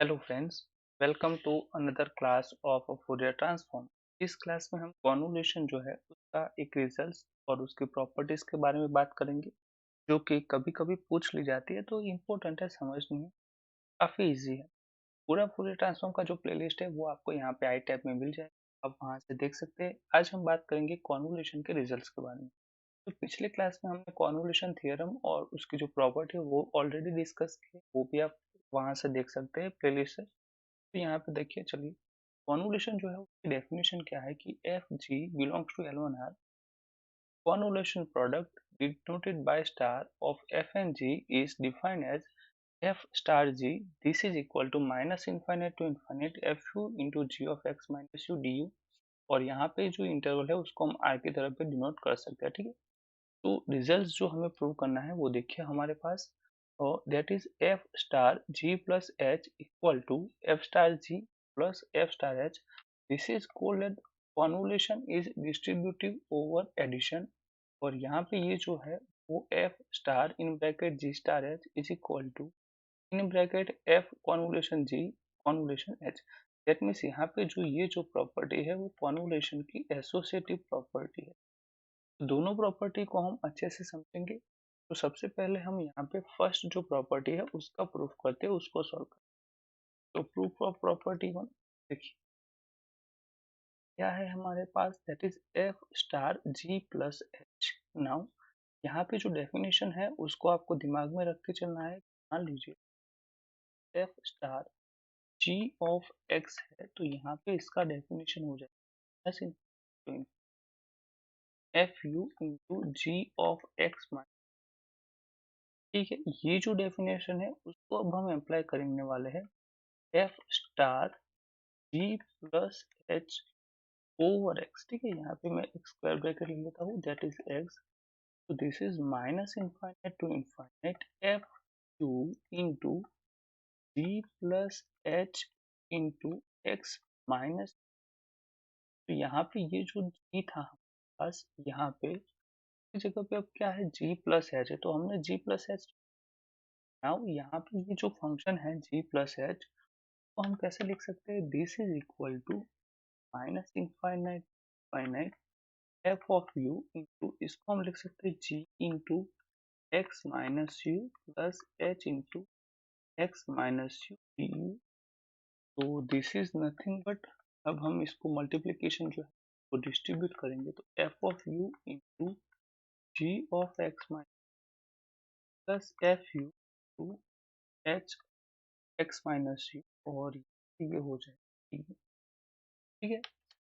Hello friends, welcome to another class of Fourier transform. इस class में हम convolution जो है उसका एक रिजल्ट और उसकी प्रॉपर्टीज के बारे में बात करेंगे, जो कि कभी कभी पूछ ली जाती है, तो इम्पोर्टेंट है समझनी है। काफ़ी इजी है। पूरा फूरियर ट्रांसफॉर्म का जो प्लेलिस्ट है वो आपको यहाँ पे आई टैब में मिल जाएगा, आप वहाँ से देख सकते हैं। आज हम बात करेंगे कॉन्वोल्यूशन के रिजल्ट के बारे में। तो पिछले क्लास में हमने कॉन्वोल्यूशन थ्योरम और उसकी जो प्रॉपर्टी है वो ऑलरेडी डिस्कस की, वो भी आप वहाँ से देख सकते हैं प्लेलिस्ट से। तो यहाँ पे देखिए, चलिए कॉन्वोल्यूशन जो है उसकी डेफिनेशन क्या है कि F G belongs to L1R। Convolution product denoted by star of f and g is defined as f star g. This is equal to minus infinite to infinite fu into g of x minus u du। और यहाँ पे जो interval है उसको हम r की तरफ पे डिनोट कर सकते हैं, ठीक है। तो रिजल्ट जो हमें प्रूव करना है वो देखिए हमारे पास, और that is F star G plus H equal to F star G plus F star H. This is called convolution is distributive over addition. और यहाँ पे ये जो है वो F star in bracket G star H is equal to in bracket F convolution G convolution H. That means यहाँ पे जो ये जो प्रॉपर्टी है वो कॉन्वोल्यूशन की एसोसिएटिव प्रॉपर्टी है। दोनों प्रॉपर्टी को हम अच्छे से समझेंगे। तो सबसे पहले हम यहाँ पे फर्स्ट जो प्रॉपर्टी है उसका प्रूफ करते हैं, उसको सॉल्व करते हैं। तो प्रूफ ऑफ प्रॉपर्टी वन देखिए क्या है हमारे पास, that is F star G plus H. Now यहाँ पे जो डेफिनेशन है उसको आपको दिमाग में रख के चलना है। मान लीजिए F star ji of X है, तो यहाँ पे इसका डेफिनेशन हो जाएगा ऐसे, F you into ji of X. ठीक है, ये जो डेफिनेशन है उसको अब हम अप्लाई करने वाले हैं F star G plus H over x. ठीक है, यहाँ पे मैं एक स्क्वायर ब्रैकेट ले लेता हूँ, दैट इज एक्स। तो this is minus infinite to infinite F to into G plus H into X minus. तो यहाँ पे ये जो जी था हमारे पास, यहाँ पे इस जगह पे अब क्या है, जी प्लस एच है, तो हमने जी प्लस एच। नाउ यहाँ पे ये जो फंक्शन है जी प्लस एच, तो हम कैसे लिख सकते हैं, this is equal to minus infinite finite F of you into, इसको हम लिख सकते हैं G into X minus U plus H into X minus U D you. तो दिस इज नथिंग बट, अब हम इसको मल्टीप्लीकेशन जो है वो डिस्ट्रीब्यूट करेंगे, तो F of you into ji of x minus plus F U to H X minus U, और ये हो जाएगा। ठीक है,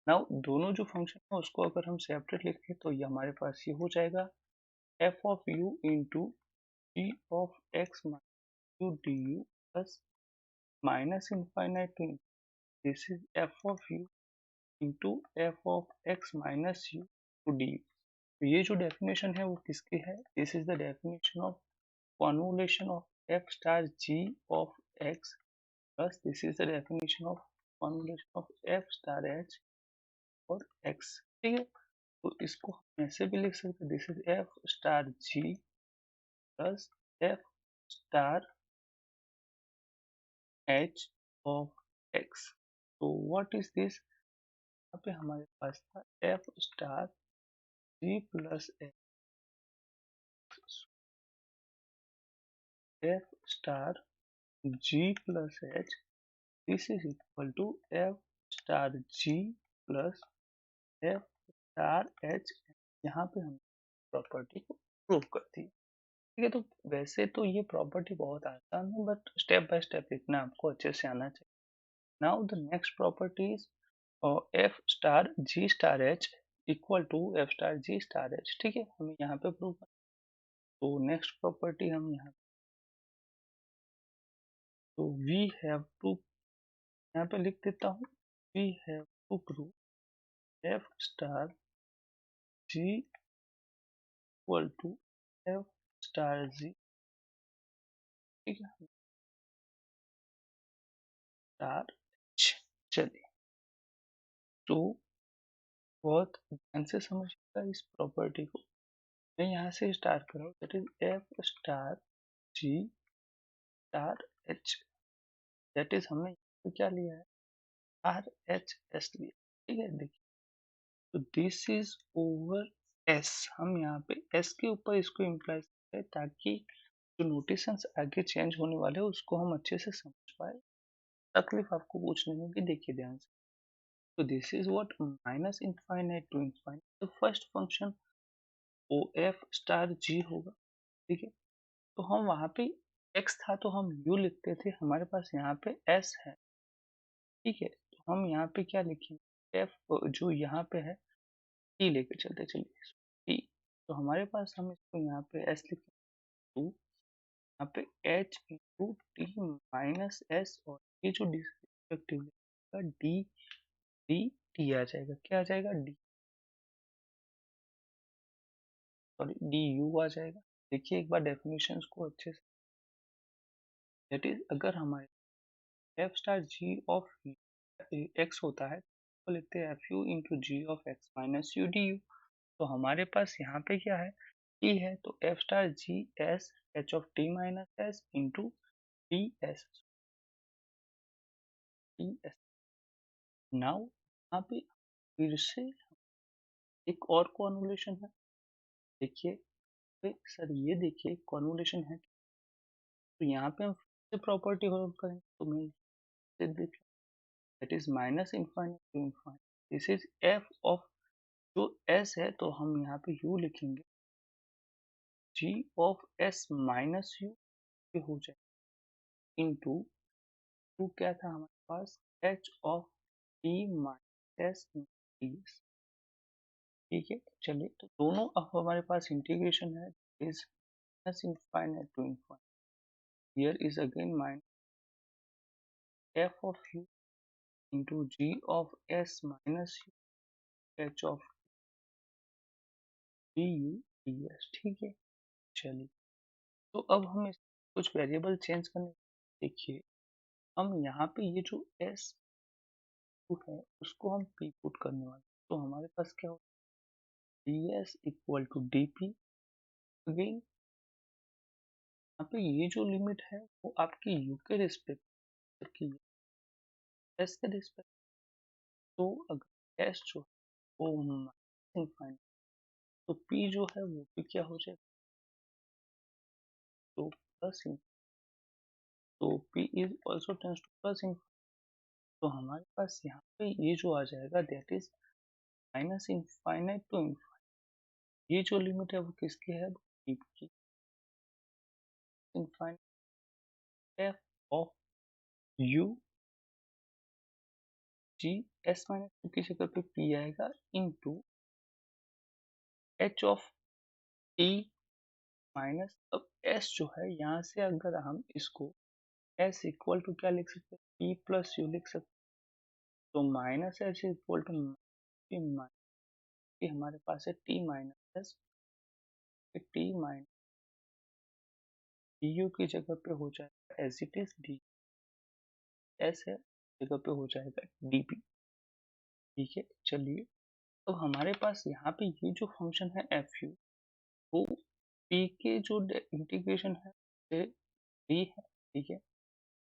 नाउ दोनों जो फंक्शन है उसको अगर हम सेपरेट लिखें तो ये हमारे पास ये हो जाएगा F of you into ji of x minus U D U plus minus infinite to, this is F of you into F of x minus U to D you. तो ये जो डेफिनेशन है वो किसकी है, this is the definition of convolution of F star ji of X plus this is the definition of convolution of F star H और X. ठीक है, तो इसको हम ऐसे भी लिख सकते हैं, this is F star G plus F star H of X. तो व्हाट इज दिस, यहाँ पे हमारे पास था F star G plus X, F star G plus H, this is equal to F star G plus F star H. यहाँ पे हम property को प्रूव करती है। ठीक है, तो वैसे तो ये प्रॉपर्टी बहुत आसान है, बट स्टेप बाय स्टेप लिखना आपको अच्छे से आना चाहिए। Now the next property is F star G star H equal to F star G star H. ठीक है, हमें यहाँ पे प्रूव करना। तो नेक्स्ट प्रॉपर्टी हम यहाँ, तो वी हैव टू, यहाँ पे लिख देता हूँ, we have to prove F star G equal to F star G. ठीक है, स्टार एच। चलिए, तो बहुत ध्यान से समझिएगा इस प्रॉपर्टी को। मैं यहाँ से स्टार्ट कर रहा हूँ, that is F star G star H, that is हमने तो क्या लिया है, आर एच एस लिया, ठीक है। देखिए तो दिस इज ओवर एस, हम यहाँ पे एस के ऊपर इसको इम्प्लाई करते हैं ताकि जो नोटेशंस आगे चेंज होने वाले हैं उसको हम अच्छे से समझ पाए, तकलीफ आपको पूछने में भी। देखिए ध्यान से, तो this is what minus infinite to infinite, तो first function O F star G होगा, ठीक है। तो हम वहाँ पे x था तो हम u लिखते थे, हमारे पास यहाँ पे s है, ठीक है। तो हम यहाँ पे क्या लिखेंगे, f जो यहाँ पे है t लेके चलते चलिए t, तो हमारे पास हम इसको यहाँ पे s लिखेंगे, तो यहाँ पे h into T minus S, और ये जो डिस्ट्रक्टिव डी डी टी आ जाएगा, क्या आ जाएगा, डी सॉरी डी यू आ जाएगा। देखिए एक बार डेफिनेशंस को अच्छे से, दैट इज अगर हमारे f star ji of x होता है तो लिखते हैं f you into ji of x minus U D you. तो हमारे पास यहाँ पे क्या है, टी है, तो F star G S H of T minus S into T S, T S. Now यहाँ पे फिर से एक और कॉन्वोल्यूशन है, देखिए सर ये देखिए कॉन्वोल्यूशन है, तो यहाँ पे हम फिर से प्रॉपर्टी होल्ड करेंगे, तो मैं देख, that is minus infinite to infinite, this is F of जो s है तो हम यहाँ पे u लिखेंगे, g of s minus u ये हो जाएगा इंटू टू क्या था हमारे पास, h of t minus s ds, ठीक है। चलिए तो दोनों अब हमारे पास इंटीग्रेशन है, is minus infinite to infinite, here is again minus f of u into g of s minus u h of du ds, ठीक है। चलिए तो अब हम इस कुछ वेरिएबल चेंज करने, देखिए हम यहाँ पे ये जो s पुट है उसको हम p पुट करने वाले, तो हमारे पास क्या होगा, ds इक्वल टू dp, अगेन यहाँ पे ये जो लिमिट है वो आपकी u के रिस्पेक्ट की s के रिस्पेक्ट, तो अगर s जो है वो इनफाइनाइट, तो p जो है वो भी क्या हो जाएगा, तो प्लस, तो p is also tends to plus, तो हमारे पास यहाँ पे ये जो आ जाएगा that is minus infinite to infinite, ये जो लिमिट है वो किसकी है, p की, infinite f of u g s minus two की जगह पे p आएगा into h of t minus, अब s जो है यहाँ से अगर हम इसको s इक्वल टू क्या लिख सकते हैं, p प्लस यू लिख सकते हैं, तो माइनस एच इक्वल टू हमारे पास है t minus s, t minus d u की जगह पे हो जाएगा as it is d s है, जगह पे हो जाएगा डी पी, ठीक है। चलिए तो हमारे पास यहाँ पे ये जो फंक्शन है एफ यू, वो पी के जो इंटीग्रेशन है से डी है, ठीक है।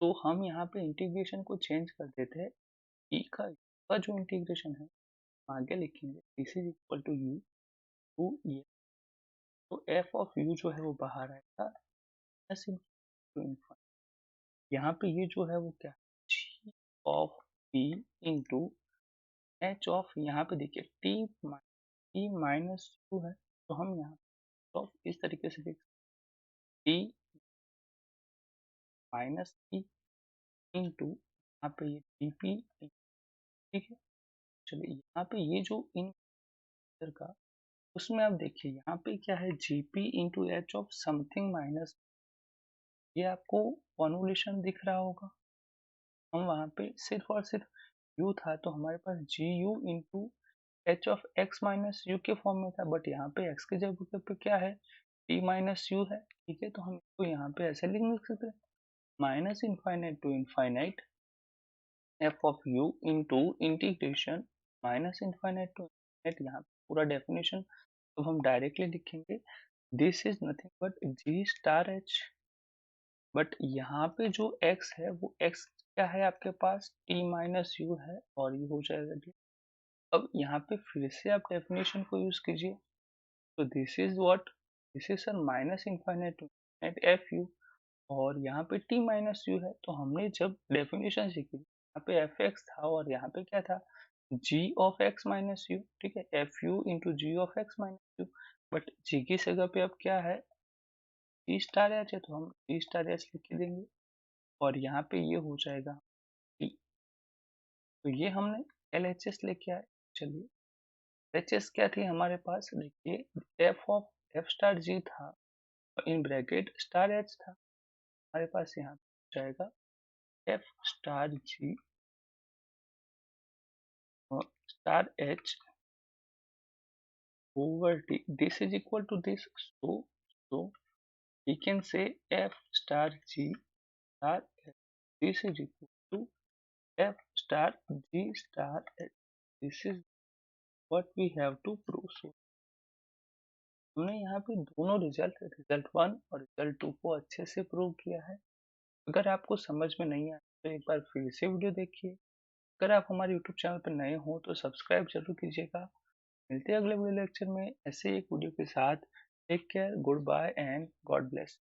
तो हम यहाँ पे इंटीग्रेशन को चेंज कर देते हैं, ई का जो इंटीग्रेशन है आगे लिखेंगे, this is equal to U to E, तो एफ ऑफ यू जो है वो बाहर आएगा एस इंटू इनफाइनाइट, यहाँ पे ये जो है वो क्या, G of P into H of, यहाँ पे देखिए टी माइनस टू है, तो हम यहाँ ऑफ इस तरीके से लिख टी माइनस टी इंटू यहाँ पे ये डी पी, ठीक है। चलिए यहाँ पे ये जो इन का, उसमें आप देखिए यहाँ पे क्या है, GP into H of something minus, ये आपको कॉन्वोल्यूशन दिख रहा होगा, हम वहाँ पे सिर्फ और सिर्फ u था तो हमारे पास G U into H of x minus U के फॉर्म में था, बट यहाँ पे x की जगह पे क्या है, t माइनस यू है, ठीक है। तो हम इसको यहाँ पे ऐसे लिख सकते हैं, minus infinite to infinite f of you into integration minus infinite to infinite, यहाँ पूरा डेफिनेशन अब हम डायरेक्टली लिखेंगे, this is nothing but g star h, but यहाँ पे जो x है वो x क्या है आपके पास t माइनस यू है और ये हो जाएगा। अब यहाँ पे फिर से आप डेफिनेशन को यूज कीजिए, तो this is what, this is sir minus infinite to at f u, और यहाँ पे t माइनस यू है। तो हमने जब डेफिनेशन सीखी यहाँ पे एफ एक्स था और यहाँ पे क्या था, g of x minus u, ठीक है, f you into ji of x minus u. But g की जगह पे अब क्या है, g स्टार एच है, तो हम g स्टार एच लिख के देंगे और यहाँ पे ये हो जाएगा t। तो ये हमने एल एच एस लेके आए। चलिए, एच एस क्या थी हमारे पास, देखिए एफ ऑफ एफ स्टार जी था, इन ब्रैकेट स्टार एच था हमारे पास, यहाँ पे जाएगा एफ स्टार जी और star H over t. This is equal to this, so we can say f star g star h. This is equal to f star g star h. This is what we have to prove. So हमने यहाँ पे दोनों result 1 और result 2 को अच्छे से prove किया है। अगर आपको समझ में नहीं आया तो एक बार फिर से वीडियो देखिए। अगर आप हमारे यूट्यूब चैनल पर नए हो तो सब्सक्राइब जरूर कीजिएगा। मिलते हैं अगले वीडियो लेक्चर में ऐसे एक वीडियो के साथ। Take care, goodbye and God bless.